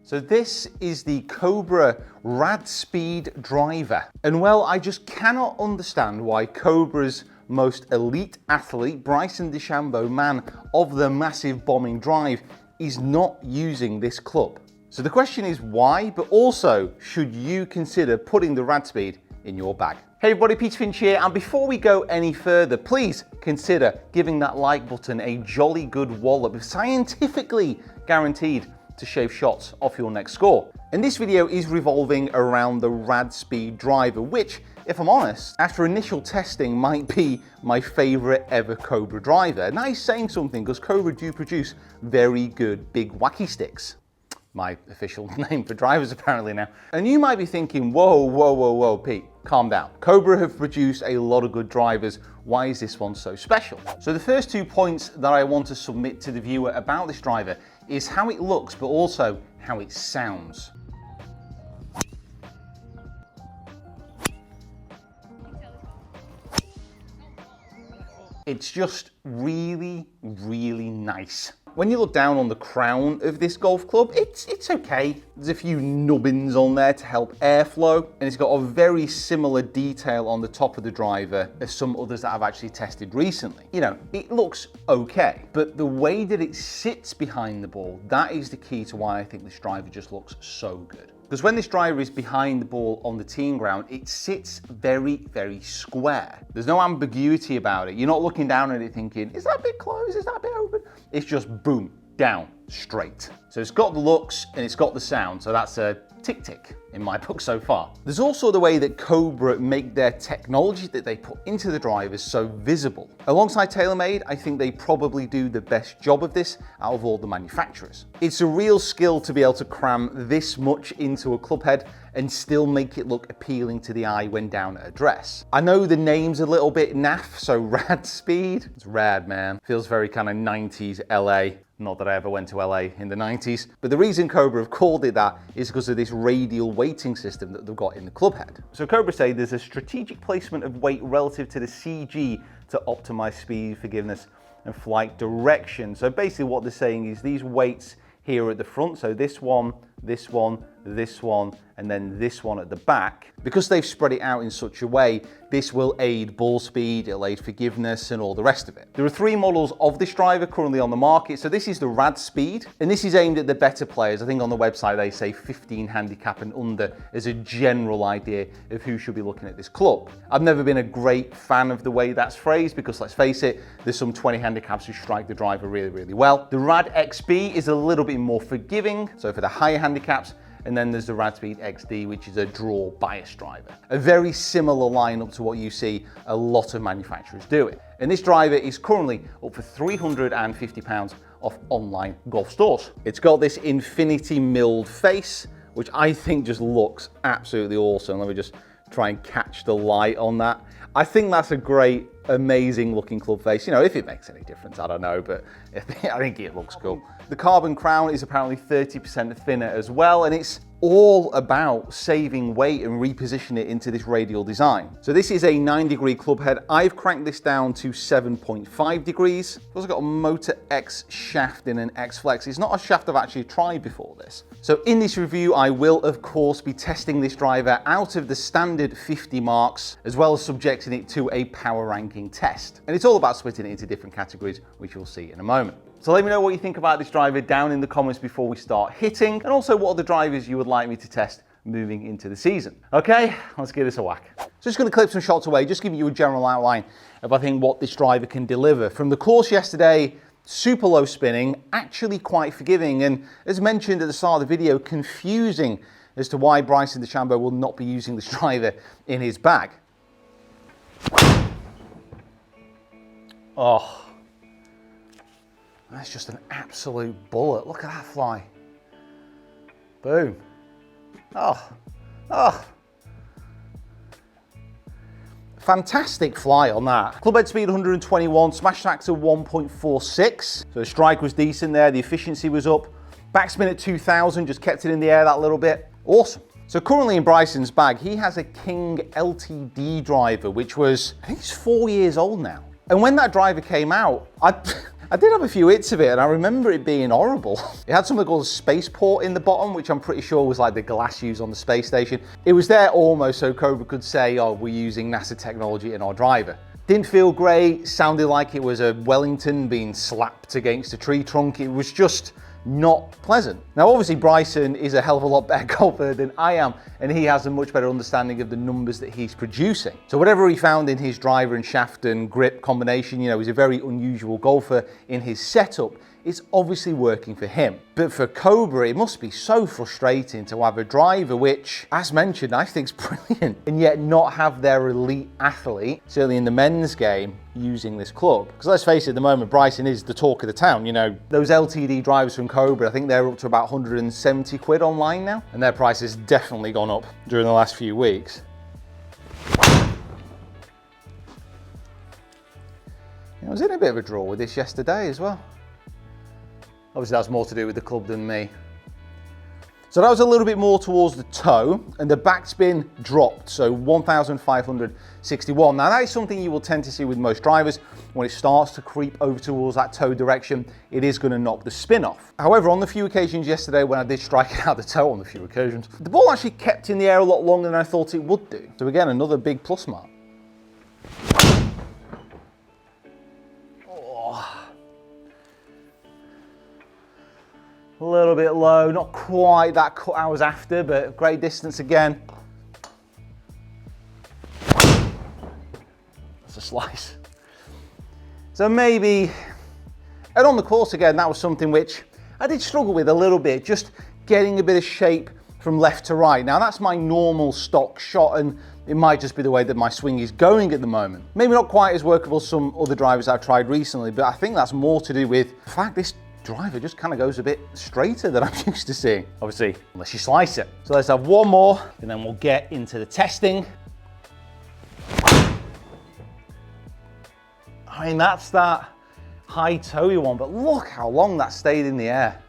So this is the Cobra Radspeed driver. And well, I just cannot understand why Cobra's most elite athlete, Bryson DeChambeau, man of the massive bombing drive, is not using this club. So the question is why, but also should you consider putting the Radspeed in your bag? Hey everybody, Peter Finch here, and before we go any further, please consider giving that like button a jolly good wallop, scientifically guaranteed to shave shots off your next score. And this video is revolving around the Radspeed driver, which, if I'm honest, after initial testing might be my favorite ever Cobra driver. And that is saying something because Cobra do produce very good big wacky sticks. My official name for drivers apparently now. And you might be thinking, whoa, Pete, calm down. Cobra have produced a lot of good drivers. Why is this one so special? So the first 2 points that I want to submit to the viewer about this driver is how it looks, but also how it sounds. It's just really, really nice. When you look down on the crown of this golf club, it's okay. There's a few nubbins on there to help airflow, and it's got a very similar detail on the top of the driver as some others that I've actually tested recently. You know, it looks okay, but the way that it sits behind the ball, that is the key to why I think this driver just looks so good. Because when this driver is behind the ball on the teeing ground, it sits very, very square. There's no ambiguity about it. You're not looking down at it thinking, is that bit closed? Is that bit open? It's just boom, down, straight. So it's got the looks and it's got the sound. So that's a tick in my book so far. There's also the way that Cobra make their technology that they put into the drivers so visible. Alongside TaylorMade, I think they probably do the best job of this out of all the manufacturers. It's a real skill to be able to cram this much into a club head and still make it look appealing to the eye when down at address. I know the name's a little bit naff, so Radspeed, it's rad, man. Feels very kind of 90s LA. Not that I ever went to LA in the 90s, but the reason Cobra have called it that is because of this radial weighting system that they've got in the club head. So Cobra say there's a strategic placement of weight relative to the CG to optimize speed, forgiveness, and flight direction. So basically what they're saying is these weights here at the front, so this one, this one, this one, and then this one at the back, because they've spread it out in such a way, this will aid ball speed, it'll aid forgiveness, and all the rest of it. There are 3 models of this driver currently on the market. So this is the Radspeed, and this is aimed at the better players. I think on the website they say 15 handicap and under as a general idea of who should be looking at this club. I've never been a great fan of the way that's phrased because let's face it, there's some 20 handicaps who strike the driver really, really well. The Rad XB is a little bit more forgiving, so for the higher handicaps, and then there's the Radspeed XD, which is a draw bias driver. A very similar lineup to what you see a lot of manufacturers doing. And this driver is currently up for £350 off online golf stores. It's got this infinity milled face, which I think just looks absolutely awesome. Let me just try and catch the light on that. I think that's a great, amazing looking club face. You know, if it makes any difference, I don't know, but I think it looks cool. The carbon crown is apparently 30% thinner as well, and it's all about saving weight and reposition it into this radial design. So this is a 9-degree club head. I've cranked this down to 7.5 degrees. It's also got a Motor X shaft in an X Flex. It's not a shaft I've actually tried before this. So in this review, I will of course be testing this driver out of the standard 50 marks, as well as subjecting it to a power ranking test. And it's all about splitting it into different categories, which you'll see in a moment. So let me know what you think about this driver down in the comments before we start hitting, and also what other drivers you would like me to test moving into the season. Okay, let's give this a whack. So just gonna clip some shots away, just giving you a general outline of I think what this driver can deliver. From the course yesterday, super low spinning, actually quite forgiving, and as mentioned at the start of the video, confusing as to why Bryson DeChambeau will not be using this driver in his bag. Oh. That's just an absolute bullet. Look at that fly. Boom. Oh. Fantastic fly on that. Club head speed 121, smash factor 1.46. So the strike was decent there, the efficiency was up. Backspin at 2000, just kept it in the air that little bit. Awesome. So currently in Bryson's bag, he has a King LTD driver, which was, I think it's 4 years old now. And when that driver came out, I I did have a few hits of it, and I remember it being horrible. It had something called a spaceport in the bottom, which I'm pretty sure was like the glass used on the space station. It was there almost so Cobra could say, oh, we're using NASA technology in our driver. Didn't feel great, sounded like it was a Wellington being slapped against a tree trunk. It was just not pleasant. Now obviously Bryson is a hell of a lot better golfer than I am, and he has a much better understanding of the numbers that he's producing. So whatever he found in his driver and shaft and grip combination, you know, he's a very unusual golfer in his setup. It's obviously working for him. But for Cobra, it must be so frustrating to have a driver which, as mentioned, I think is brilliant, and yet not have their elite athlete, certainly in the men's game, using this club. Because let's face it, at the moment, Bryson is the talk of the town. You know, those LTD drivers from Cobra, I think they're up to about 170 quid online now, and their price has definitely gone up during the last few weeks. I was in a bit of a draw with this yesterday as well. Obviously that's more to do with the club than me. So that was a little bit more towards the toe, and the backspin dropped, so 1,561. Now that is something you will tend to see with most drivers. When it starts to creep over towards that toe direction, it is going to knock the spin off. However, on the few occasions yesterday when I did strike it out the toe, on the few occasions, the ball actually kept in the air a lot longer than I thought it would do. So again, another big plus mark. A little bit low, not quite that cut I was after, but great distance again. That's a slice. So maybe, and on the course again, that was something which I did struggle with a little bit, just getting a bit of shape from left to right. Now that's my normal stock shot, and it might just be the way that my swing is going at the moment. Maybe not quite as workable as some other drivers I've tried recently, but I think that's more to do with the fact this driver just kind of goes a bit straighter than I'm used to seeing. Obviously, unless you slice it. So let's have one more, and then we'll get into the testing. I mean, that's that high toey one, but look how long that stayed in the air.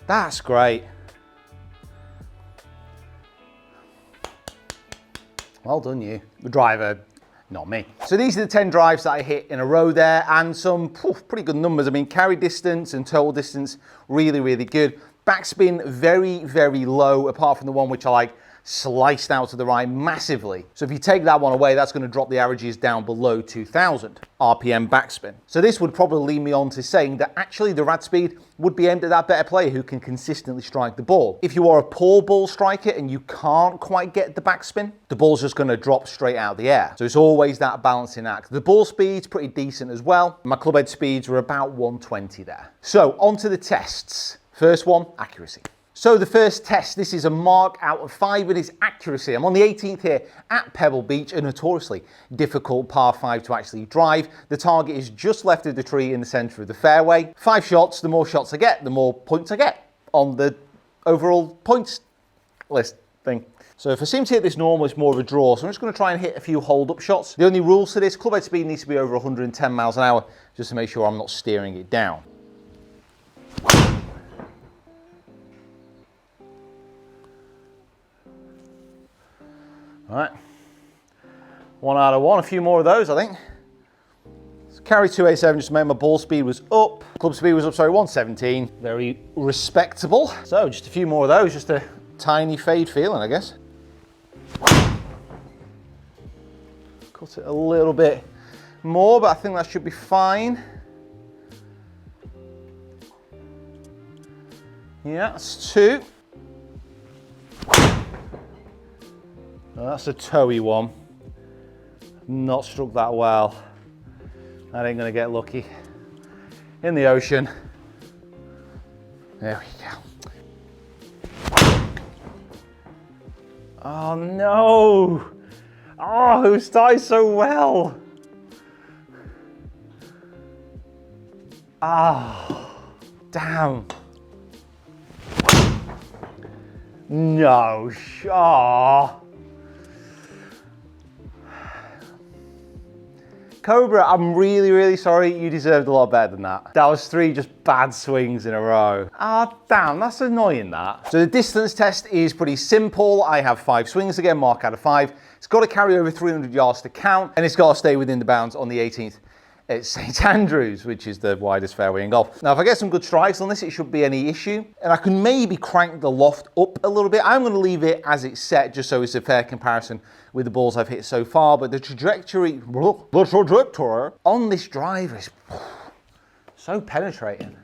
That's great. Well done, you. The driver, not me. So these are the 10 drives that I hit in a row there, and some pretty good numbers. I mean, carry distance and total distance, really, really good. Backspin, very, very low, apart from the one which I like sliced out to the right massively. So if you take that one away, that's going to drop the averages down below 2,000 RPM backspin. So this would probably lead me on to saying that actually the Radspeed would be aimed at that better player who can consistently strike the ball. If you are a poor ball striker and you can't quite get the backspin, the ball's just going to drop straight out of the air. So it's always that balancing act. The ball speed's pretty decent as well. My club head speeds were about 120 there. So onto the tests. First one, accuracy. So the first test, this is a mark out of 5 in its accuracy. I'm on the 18th here at Pebble Beach, a notoriously difficult par 5 to actually drive. The target is just left of the tree in the centre of the fairway. 5 shots, the more shots I get, the more points I get on the overall points list thing. So if I seem to hit this normal, it's more of a draw. So I'm just going to try and hit a few hold-up shots. The only rules to this, club head speed needs to be over 110 miles an hour, just to make sure I'm not steering it down. All right, 1 out of 1, a few more of those, I think. So carry 287 just to make my ball speed was up. Club speed was up, sorry, 117. Very respectable. So just a few more of those, just a tiny fade feeling, I guess. Cut it a little bit more, but I think that should be fine. Yeah, that's 2. Well, that's a toey one. Not struck that well. That ain't gonna get lucky. In the ocean. There we go. Oh no! Oh, it started so well. Ah, damn. No, ah. Cobra, I'm really, really sorry. You deserved a lot better than that. That was 3 just bad swings in a row. Ah, damn, that's annoying that. So the distance test is pretty simple. I have 5 swings again, mark out of 5. It's got to carry over 300 yards to count, and it's got to stay within the bounds on the 18th at St Andrews, which is the widest fairway in golf. Now, if I get some good strikes on this, it shouldn't be any issue. And I can maybe crank the loft up a little bit. I'm going to leave it as it's set, just so it's a fair comparison with the balls I've hit so far. But the trajectory on this driver is so penetrating.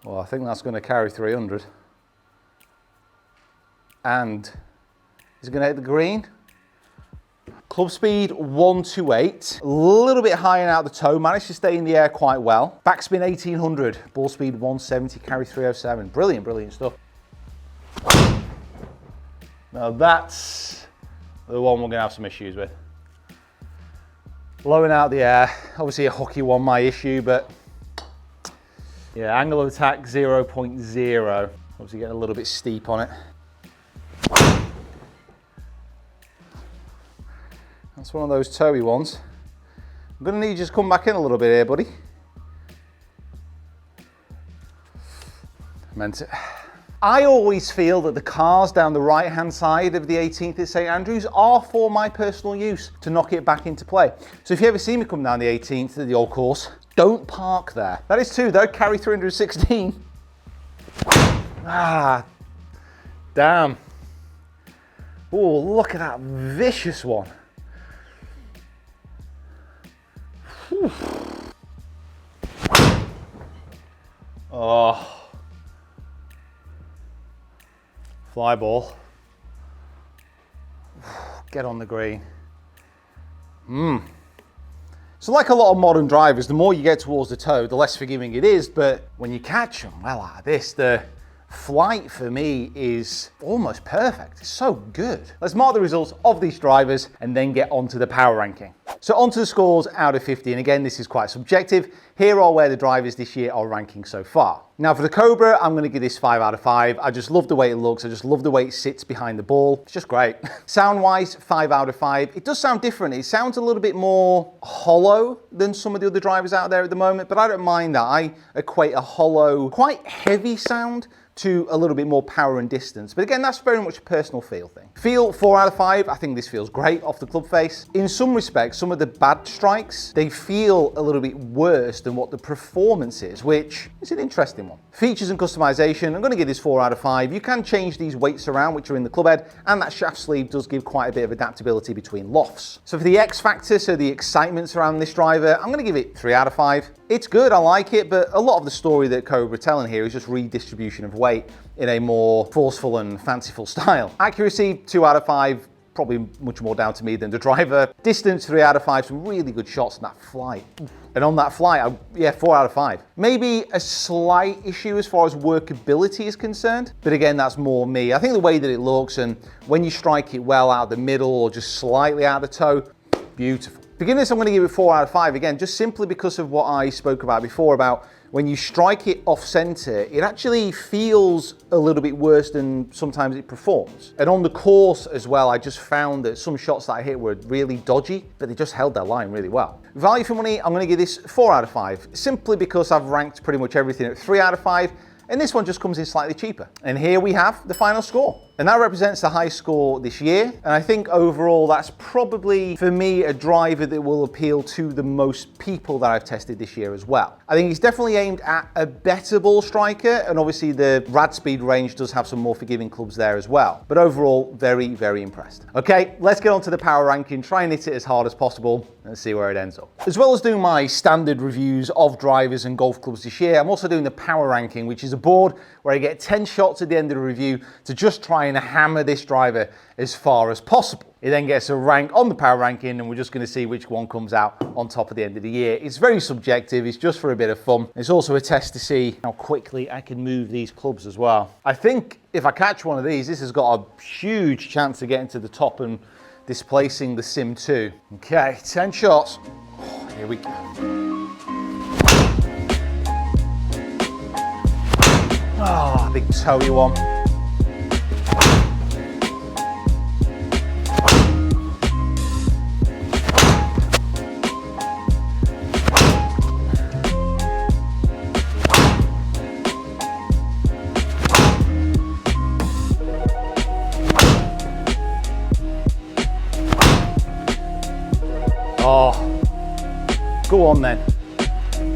Well, I think that's going to carry 300. And is it going to hit the green? Club speed 128. A little bit high and out the toe. Managed to stay in the air quite well. Backspin 1800. Ball speed 170. Carry 307. Brilliant, brilliant stuff. Now that's the one we're going to have some issues with. Low and out the air. Obviously a hooky one, my issue, but yeah, angle of attack 0.0. Obviously getting a little bit steep on it. That's one of those toey ones. I'm gonna need you to come back in a little bit here, buddy. Meant it. I always feel that the cars down the right-hand side of the 18th at St Andrews are for my personal use to knock it back into play. So if you ever see me come down the 18th at the old course, don't park there. That is 2 though, carry 316. Ah, damn. Oh, look at that vicious one. Whew. Oh. Fly ball. Get on the green. So like a lot of modern drivers, the more you get towards the toe, the less forgiving it is, but when you catch them, well, like this, the flight for me is almost perfect. It's so good. Let's mark the results of these drivers and then get onto the power ranking. So onto the scores out of 50, and again, this is quite subjective. Here are where the drivers this year are ranking so far. Now for the Cobra, I'm gonna give this 5 out of 5. I just love the way it looks. I just love the way it sits behind the ball. It's just great. Sound-wise, 5 out of 5. It does sound different. It sounds a little bit more hollow than some of the other drivers out there at the moment, but I don't mind that. I equate a hollow, quite heavy sound to a little bit more power and distance. But again, that's very much a personal feel thing. Feel 4 out of 5. I think this feels great off the club face. In some respects, some of the bad strikes, they feel a little bit worse than what the performance is, which is an interesting one. Features and customization, I'm gonna give this 4 out of 5. You can change these weights around, which are in the club head, and that shaft sleeve does give quite a bit of adaptability between lofts. So for the X factor, so the excitement around this driver, I'm gonna give it 3 out of 5. It's good, I like it, but a lot of the story that Cobra telling here is just redistribution of weight in a more forceful and fanciful style. Accuracy, 2 out of 5, probably much more down to me than the driver. Distance, 3 out of 5, some really good shots on that flight. And on that flight, yeah, 4 out of 5. Maybe a slight issue as far as workability is concerned, but again, that's more me. I think the way that it looks, and when you strike it well out the middle or just slightly out the toe, beautiful. Beginners, I'm going to give it 4 out of 5 again, just simply because of what I spoke about before about when you strike it off center, it actually feels a little bit worse than sometimes it performs. And on the course as well, I just found that some shots that I hit were really dodgy, but they just held their line really well. Value for money, I'm going to give this 4 out of 5, simply because I've ranked pretty much everything at 3 out of 5. And this one just comes in slightly cheaper. And here we have the final score. And that represents the highest score this year. And I think overall, that's probably, for me, a driver that will appeal to the most people that I've tested this year as well. I think he's definitely aimed at a better ball striker. And obviously the Radspeed range does have some more forgiving clubs there as well. But overall, very, very impressed. Okay, let's get on to the power ranking, try and hit it as hard as possible and see where it ends up. As well as doing my standard reviews of drivers and golf clubs this year, I'm also doing the power ranking, which is a board where I get 10 shots at the end of the review to just try and hammer this driver as far as possible. It then gets a rank on the power ranking, and we're just going to see which one comes out on top at the end of the year. It's very subjective, it's just for a bit of fun. It's also a test to see how quickly I can move these clubs as well. I think if I catch one of these, this has got a huge chance of getting to the top and displacing the Sim 2. Okay, 10 shots. Oh, here we go. Oh, big toey one. Go on then.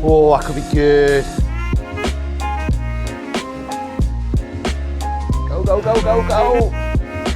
Oh, that could be good. Go, go, go, go, go.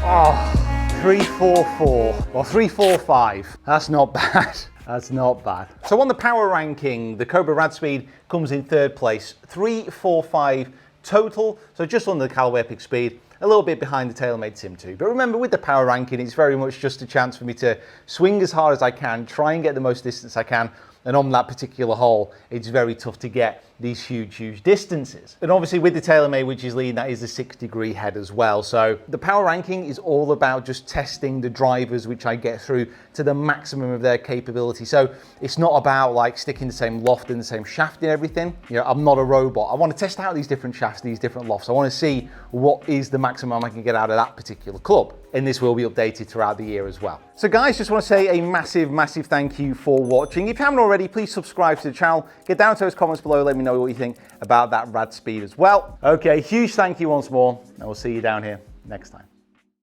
Oh. 344 or 345. That's not bad. That's not bad. So on the power ranking, the Cobra Radspeed comes in third place, 345 total. So just under the Callaway Epic Speed, a little bit behind the TaylorMade Sim 2. But remember, with the power ranking, it's very much just a chance for me to swing as hard as I can, try and get the most distance I can. And on that particular hole, it's very tough to get these huge distances. And obviously with the TaylorMade, which is leading, that is the 6-degree head as well. So the power ranking is all about just testing the drivers, which I get through to the maximum of their capability. So it's not about like sticking the same loft and the same shaft and everything. You know, I'm not a robot. I want to test out these different shafts, these different lofts. I want to see what is the maximum I can get out of that particular club. And this will be updated throughout the year as well. So guys, just want to say a massive thank you for watching. If you haven't already, please subscribe to the channel. Get down to those comments below, let me know what you think about that Radspeed as well. Okay, huge thank you once more, and we'll see you down here next time.